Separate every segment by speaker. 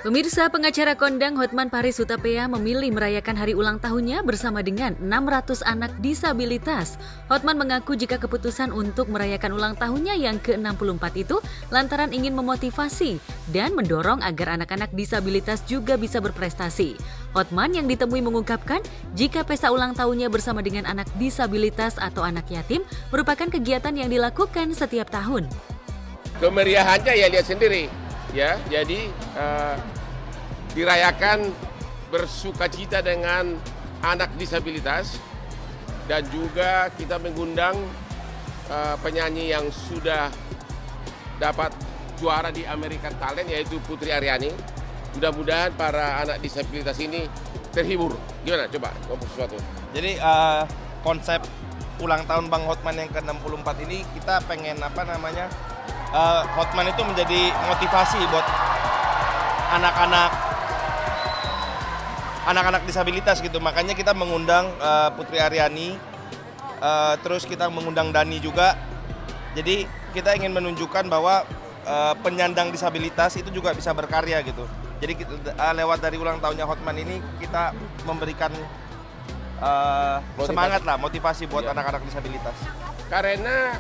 Speaker 1: Pemirsa, pengacara kondang Hotman Paris Hutapea memilih merayakan hari ulang tahunnya bersama dengan 600 anak disabilitas. Hotman mengaku jika keputusan untuk merayakan ulang tahunnya yang ke-64 itu lantaran ingin memotivasi dan mendorong agar anak-anak disabilitas juga bisa berprestasi. Hotman yang ditemui mengungkapkan jika pesta ulang tahunnya bersama dengan anak disabilitas atau anak yatim merupakan kegiatan yang dilakukan setiap tahun.
Speaker 2: Kemeriahannya ya lihat sendiri. Ya, jadi dirayakan bersukacita dengan anak disabilitas dan juga kita mengundang penyanyi yang sudah dapat juara di American Talent yaitu Putri Aryani. Mudah-mudahan para anak disabilitas ini terhibur. Gimana? Coba ngomong sesuatu.
Speaker 3: Jadi konsep ulang tahun Bang Hotman yang ke-64 ini kita pengen Hotman itu menjadi motivasi buat anak-anak disabilitas gitu. Makanya kita mengundang Putri Aryani, terus kita mengundang Dani juga. Jadi kita ingin menunjukkan bahwa penyandang disabilitas itu juga bisa berkarya gitu. Jadi lewat dari ulang tahunnya Hotman ini kita memberikan semangat lah, motivasi buat anak-anak disabilitas.
Speaker 2: Karena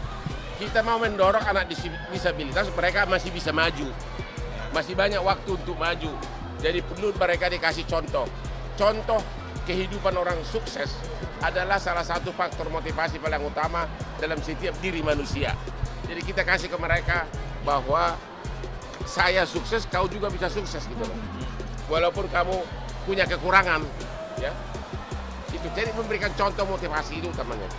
Speaker 2: kita mau mendorong anak disabilitas, mereka masih bisa maju. Masih banyak waktu untuk maju. Jadi perlu mereka dikasih contoh. Contoh kehidupan orang sukses adalah salah satu faktor motivasi paling utama dalam setiap diri manusia. Jadi kita kasih ke mereka bahwa saya sukses, kau juga bisa sukses gitu loh. Walaupun kamu punya kekurangan, ya. Itu jadi memberikan contoh motivasi itu utamanya.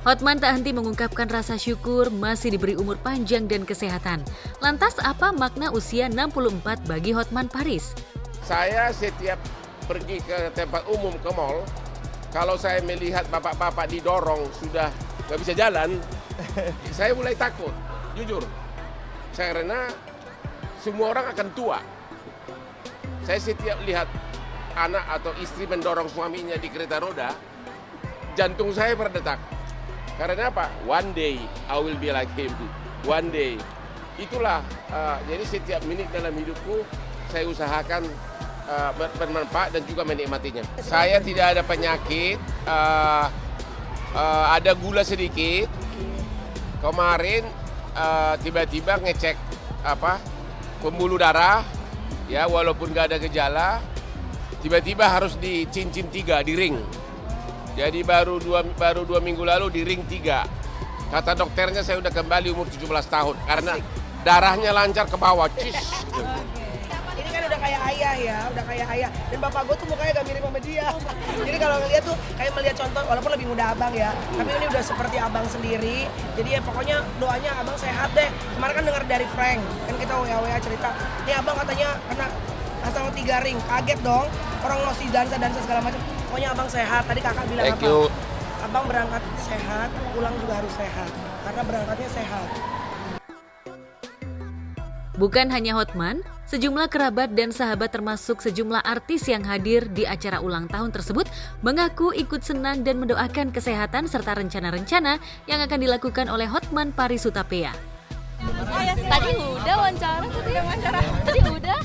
Speaker 1: Hotman tak henti mengungkapkan rasa syukur masih diberi umur panjang dan kesehatan. Lantas apa makna usia 64 bagi Hotman Paris?
Speaker 2: Saya setiap pergi ke tempat umum, ke mall, kalau saya melihat bapak-bapak didorong sudah nggak bisa jalan, saya mulai takut, jujur. Karena semua orang akan tua. Saya setiap lihat anak atau istri mendorong suaminya di kereta roda, jantung saya berdetak. Karena apa? One day I will be like him. One day. Itulah, jadi setiap menit dalam hidupku saya usahakan bermanfaat dan juga menikmatinya. Saya tidak ada penyakit, ada gula sedikit. Kemarin tiba-tiba ngecek pembuluh darah, ya walaupun nggak ada gejala, tiba-tiba harus di cincin 3 di ring. Jadi baru dua minggu lalu di ring 3. Kata dokternya saya udah kembali umur 17 tahun karena darahnya lancar ke bawah. Cis.
Speaker 4: Ini kan udah kayak ayah ya, udah kayak ayah. Dan bapak gue tuh mukanya gak mirip sama dia. Jadi kalau ngeliat tuh kayak melihat contoh, walaupun lebih muda abang ya, tapi ini udah seperti abang sendiri. Jadi ya pokoknya doanya abang sehat deh. Kemarin kan dengar dari Frank, kan kita WA cerita. Nih abang katanya kena asal 3 ring, kaget dong. Orang masih dansa segala macam. Pokoknya abang sehat. Tadi kakak bilang
Speaker 2: Thank you.
Speaker 4: Abang berangkat sehat, pulang juga harus sehat. Karena berangkatnya sehat.
Speaker 1: Bukan hanya Hotman, sejumlah kerabat dan sahabat termasuk sejumlah artis yang hadir di acara ulang tahun tersebut mengaku ikut senang dan mendoakan kesehatan serta rencana-rencana yang akan dilakukan oleh Hotman Paris Hutapea.
Speaker 5: Tadi udah wawancara. Tadi udah.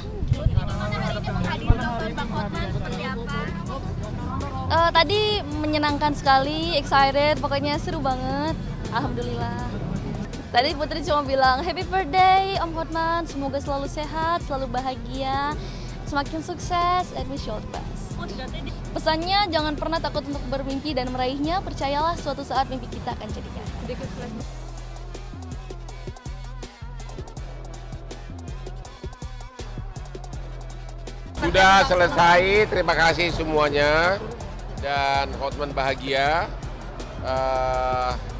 Speaker 5: Tadi menyenangkan sekali, excited, pokoknya seru banget. Alhamdulillah. Tadi Putri cuma bilang, happy birthday Om Hotman, semoga selalu sehat, selalu bahagia, semakin sukses, and wish you all the best. Pesannya, jangan pernah takut untuk bermimpi dan meraihnya, percayalah suatu saat mimpi kita akan jadi kenyataan.
Speaker 2: Sudah selesai, terima kasih semuanya. Dan Hotman bahagia,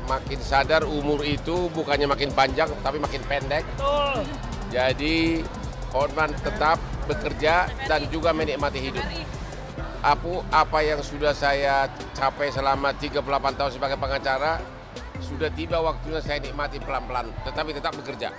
Speaker 2: makin sadar umur itu bukannya makin panjang tapi makin pendek.
Speaker 4: Betul.
Speaker 2: Jadi Hotman tetap bekerja dan juga menikmati hidup. Apa yang sudah saya capai selama 38 tahun sebagai pengacara, sudah tiba waktunya saya nikmati pelan-pelan, tetapi tetap bekerja.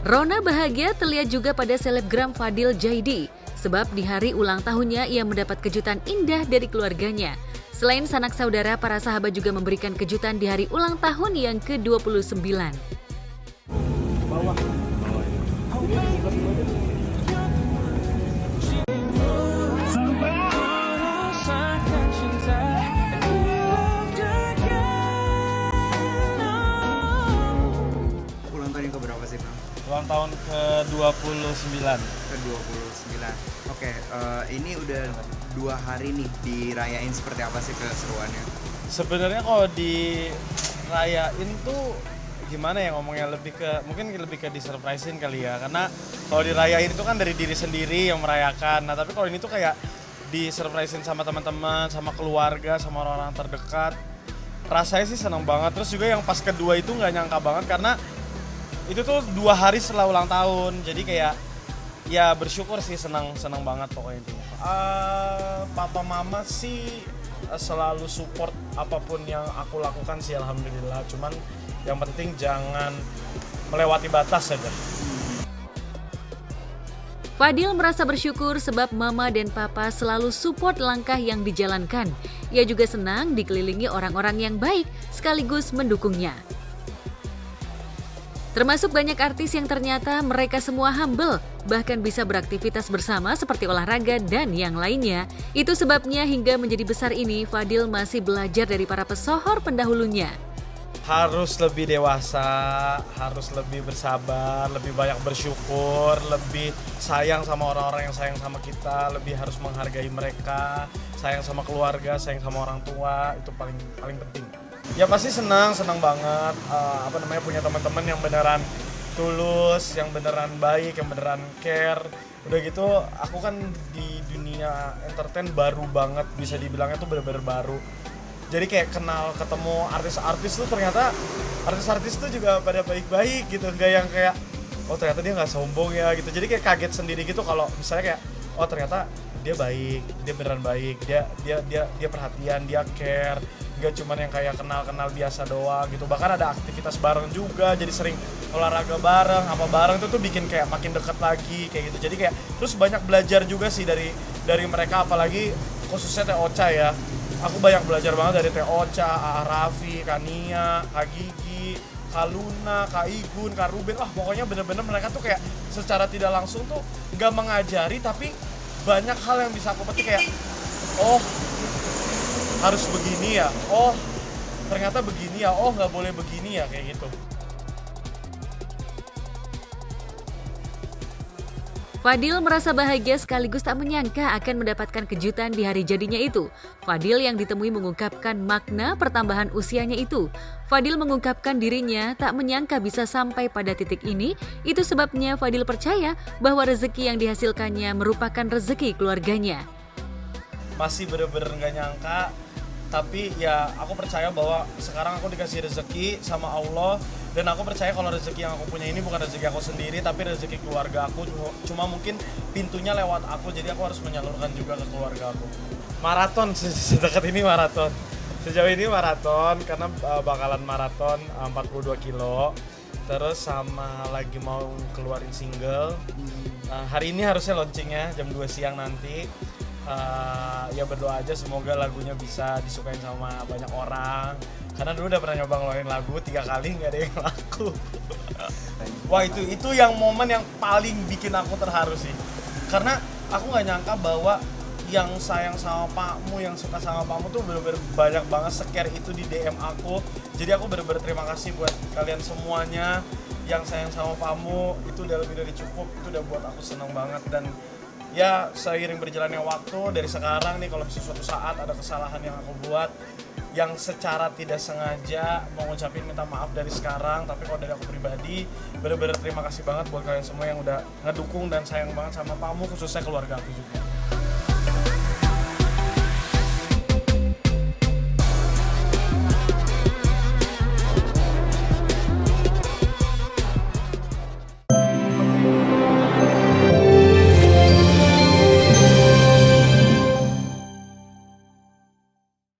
Speaker 1: Rona bahagia terlihat juga pada selebgram Fadil Jaidi, sebab di hari ulang tahunnya ia mendapat kejutan indah dari keluarganya. Selain sanak saudara, para sahabat juga memberikan kejutan di hari ulang tahun yang ke-29.
Speaker 6: Ulang tahun yang keberapa sih, Bang?
Speaker 3: Ulang tahun ke-29.
Speaker 6: Ke-29. Oke, ini udah 2 hari nih dirayain, seperti apa sih keseruannya?
Speaker 3: Sebenarnya kalau dirayain tuh gimana ya ngomongnya, mungkin lebih ke disurprisein kali ya, karena kalau dirayain itu kan dari diri sendiri yang merayakan. Nah tapi kalau ini tuh kayak disurprisein sama teman-teman, sama keluarga, sama orang-orang terdekat. Rasanya sih senang banget. Terus juga yang pas kedua itu nggak nyangka banget karena itu tuh 2 hari setelah ulang tahun. Jadi kayak ya bersyukur sih, senang banget pokoknya intinya. Papa mama sih selalu support apapun yang aku lakukan sih, alhamdulillah. Cuman yang penting jangan melewati batas saja.
Speaker 1: Fadil merasa bersyukur sebab mama dan papa selalu support langkah yang dijalankan. Ia juga senang dikelilingi orang-orang yang baik sekaligus mendukungnya. Termasuk banyak artis yang ternyata mereka semua humble, bahkan bisa beraktivitas bersama seperti olahraga dan yang lainnya. Itu sebabnya hingga menjadi besar ini, Fadil masih belajar dari para pesohor pendahulunya.
Speaker 3: Harus lebih dewasa, harus lebih bersabar, lebih banyak bersyukur, lebih sayang sama orang-orang yang sayang sama kita, lebih harus menghargai mereka, sayang sama keluarga, sayang sama orang tua, itu paling penting. Ya pasti senang banget, punya teman-teman yang beneran tulus, yang beneran baik, yang beneran care. Udah gitu, aku kan di dunia entertain baru banget, bisa dibilangnya tuh bener-bener baru. Jadi kayak ketemu artis-artis tuh ternyata artis-artis tuh juga pada baik-baik gitu, nggak yang kayak oh ternyata dia nggak sombong ya gitu. Jadi kayak kaget sendiri gitu kalau misalnya kayak oh ternyata dia baik, dia beneran baik, dia perhatian, dia care, nggak cuman yang kayak kenal biasa doang gitu. Bahkan ada aktivitas bareng juga, jadi sering olahraga bareng, apa bareng itu tuh bikin kayak makin deket lagi kayak gitu. Jadi kayak terus banyak belajar juga sih dari mereka, apalagi khususnya Teh Ocha ya. Aku banyak belajar banget dari Teh Ocha, A.A. Raffi, Kak Nia, Kak Gigi, Kak Luna, Kak Igun, Kak Ruben. Wah pokoknya bener-bener mereka tuh kayak secara tidak langsung tuh nggak mengajari, tapi banyak hal yang bisa aku petik kayak oh harus begini ya, oh ternyata begini ya, oh nggak boleh begini ya, kayak gitu.
Speaker 1: Fadil merasa bahagia sekaligus tak menyangka akan mendapatkan kejutan di hari jadinya itu. Fadil yang ditemui mengungkapkan makna pertambahan usianya itu. Fadil mengungkapkan dirinya tak menyangka bisa sampai pada titik ini. Itu sebabnya Fadil percaya bahwa rezeki yang dihasilkannya merupakan rezeki keluarganya.
Speaker 3: Masih bener-bener gak nyangka, tapi ya aku percaya bahwa sekarang aku dikasih rezeki sama Allah. Dan aku percaya kalau rezeki yang aku punya ini bukan rezeki aku sendiri, tapi rezeki keluarga aku. Cuma mungkin pintunya lewat aku, jadi aku harus menyalurkan juga ke keluarga aku. Maraton, sedekat ini maraton. Sejauh ini maraton, karena bakalan maraton 42 kilo. Terus sama lagi mau keluarin single. Hari ini harusnya launchingnya jam 2 siang nanti. Ya berdoa aja semoga lagunya bisa disukain sama banyak orang. Karena dulu udah pernah nyoba ngeluarin lagu 3 kali nggak ada yang laku. Wah itu yang momen yang paling bikin aku terharu sih. Karena aku nggak nyangka bahwa yang sayang sama Pakmu, yang suka sama Pakmu tuh bener-bener banyak banget, se-care itu di DM aku. Jadi aku bener-bener terima kasih buat kalian semuanya yang sayang sama Pakmu. Itu udah lebih dari cukup, itu udah buat aku senang banget. Dan ya seiring berjalannya waktu, dari sekarang nih kalau misalnya suatu saat ada kesalahan yang aku buat yang secara tidak sengaja, mau ngucapin minta maaf dari sekarang. Tapi kalau dari aku pribadi bener-bener terima kasih banget buat kalian semua yang udah ngedukung dan sayang banget sama Pakmu, khususnya keluarga aku juga.